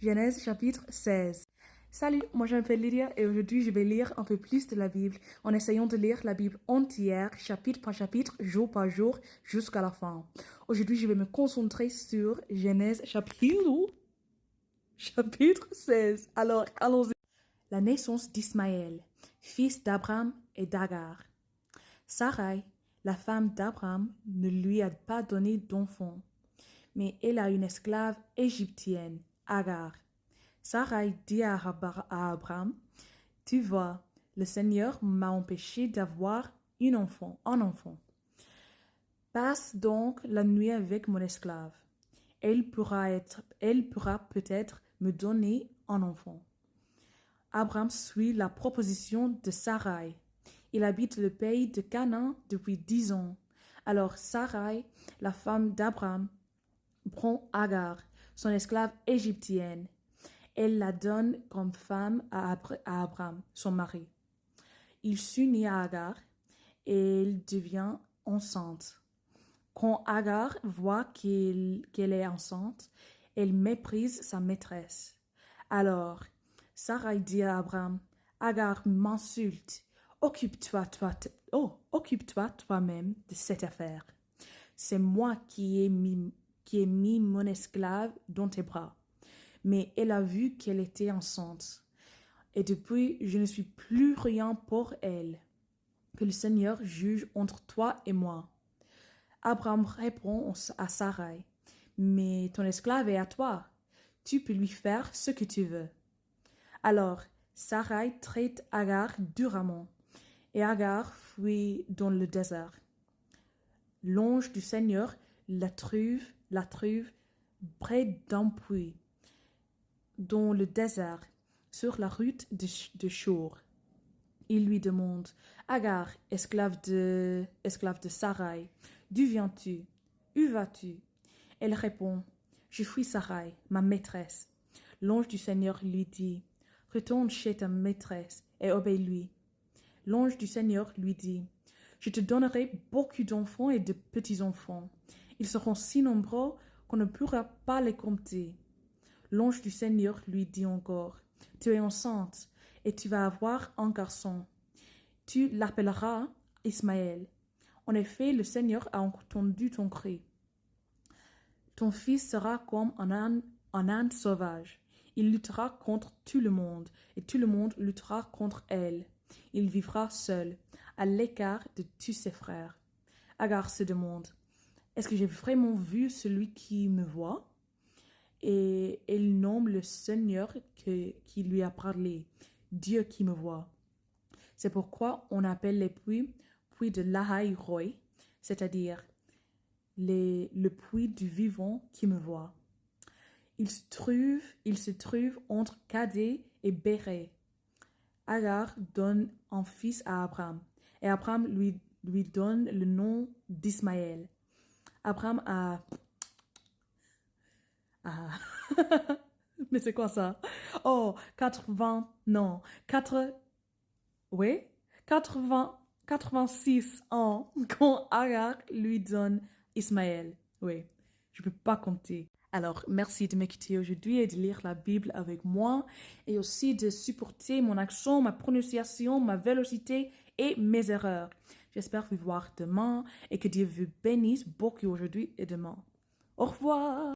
Genèse chapitre 16. Salut, moi je m'appelle Lydia et aujourd'hui je vais lire un peu plus de la Bible en essayant de lire la Bible entière, chapitre par chapitre, jour par jour, jusqu'à la fin. Aujourd'hui je vais me concentrer sur Genèse chapitre 16. Alors allons-y. La naissance d'Ismaël, fils d'Abraham et d'Agar. Sarai, la femme d'Abraham, ne lui a pas donné d'enfant, mais elle a une esclave égyptienne, Agar. Sarai dit à Abraham, « Tu vois, le Seigneur m'a empêché d'avoir un enfant. Passe donc la nuit avec mon esclave. Elle pourra peut-être me donner un enfant. » Abraham suit la proposition de Sarai. Il habite le pays de Canaan depuis 10 ans. Alors Sarai, la femme d'Abraham, prend Agar, son esclave égyptienne. Elle la donne comme femme à Abraham, son mari. Il s'unit à Agar et elle devient enceinte. Quand Agar voit qu'elle est enceinte, elle méprise sa maîtresse. Alors, Sarai dit à Abraham, « Agar m'insulte. Occupe-toi toi-même de cette affaire. C'est moi qui ai mis mon esclave dans tes bras. » Mais elle a vu qu'elle était enceinte. Et depuis, je ne suis plus rien pour elle. Que le Seigneur juge entre toi et moi. Abraham répond à Sarai, « Mais ton esclave est à toi. Tu peux lui faire ce que tu veux. » Alors, Sarai traite Agar durement, et Agar fuit dans le désert. L'ange du Seigneur la trouve près d'un puits, dans le désert, sur la route de Chour. Il lui demande, « Agar, esclave de Sarai, d'où viens-tu? Où vas-tu? » Elle répond, « Je suis Sarai, ma maîtresse. » L'ange du Seigneur lui dit, « Retourne chez ta maîtresse et obéis-lui. » L'ange du Seigneur lui dit, « Je te donnerai beaucoup d'enfants et de petits-enfants. Ils seront si nombreux qu'on ne pourra pas les compter. » L'ange du Seigneur lui dit encore, « Tu es enceinte et tu vas avoir un garçon. Tu l'appelleras Ismaël. En effet, le Seigneur a entendu ton cri. Ton fils sera comme un âne sauvage. Il luttera contre tout le monde et tout le monde luttera contre elle. Il vivra seul, à l'écart de tous ses frères. » Agar se demande, « Est-ce que j'ai vraiment vu celui qui me voit? » Et elle nomme le Seigneur qui lui a parlé, Dieu qui me voit. C'est pourquoi on appelle les puits de Lahai-Roi, c'est-à-dire le puits du vivant qui me voit. Il se trouve entre Kadé et Béré. Agar donne un fils à Abraham, et Abraham lui donne le nom d'Ismaël. Abraham a... Mais c'est quoi ça? Oh, 86 ans quand Agar lui donne Ismaël. Oui, je ne peux pas compter. Alors, merci de m'écouter aujourd'hui et de lire la Bible avec moi et aussi de supporter mon accent, ma prononciation, ma vélocité et mes erreurs. J'espère vous voir demain et que Dieu vous bénisse beaucoup aujourd'hui et demain. Au revoir!